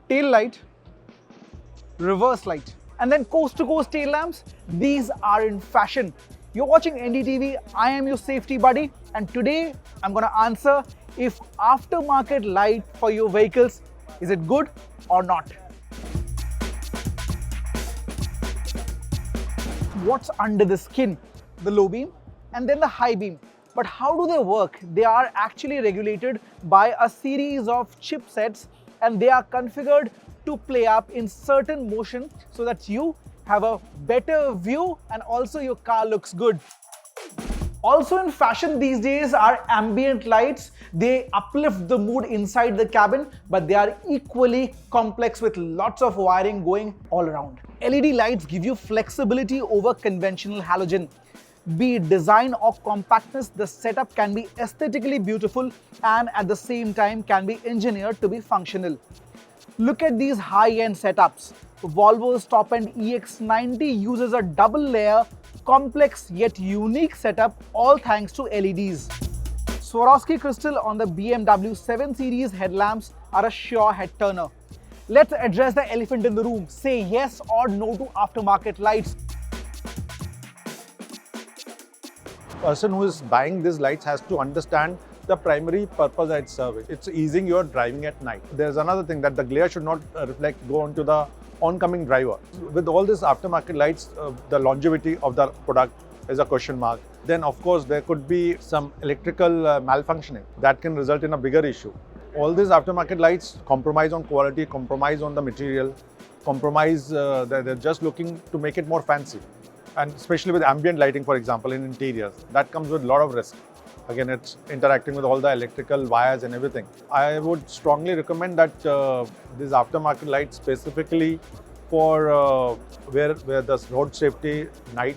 tail light, reverse light, and then coast-to-coast tail lamps. These are in fashion. You're watching NDTV. I am your safety buddy, and today I'm going to answer if aftermarket light for your vehicles, is it good or not? What's under the skin? The low beam and then the high beam. But how do they work? They are actually regulated by a series of chipsets, and they are configured to play up in certain motion so that you have a better view and also your car looks good. Also in fashion these days are ambient lights. They uplift the mood inside the cabin, but they are equally complex with lots of wiring going all around. LED lights give you flexibility over conventional halogen. Be it design or compactness, the setup can be aesthetically beautiful and at the same time can be engineered to be functional. Look at these high-end setups. Volvo's top-end EX90 uses a double-layer, complex yet unique setup, all thanks to LEDs. Swarovski crystal on the BMW 7 Series headlamps are a sure head-turner. Let's address the elephant in the room. Say yes or no to aftermarket lights. Person who is buying these lights has to understand the primary purpose that it's serving. It's easing your driving at night. There's another thing that the glare should not go onto the oncoming driver. With all these aftermarket lights, the longevity of the product is a question mark. Then of course there could be some electrical malfunctioning that can result in a bigger issue. All these aftermarket lights compromise on quality, compromise on the material, compromise, they're just looking to make it more fancy. And especially with ambient lighting, for example, in interiors, that comes with a lot of risk. Again, it's interacting with all the electrical wires and everything. I would strongly recommend that these aftermarket lights specifically for where the road safety, night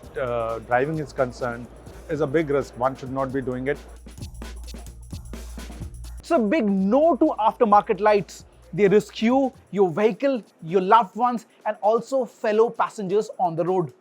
driving is concerned, is a big risk. One should not be doing it. It's a big no to aftermarket lights. They risk you, your vehicle, your loved ones, and also fellow passengers on the road.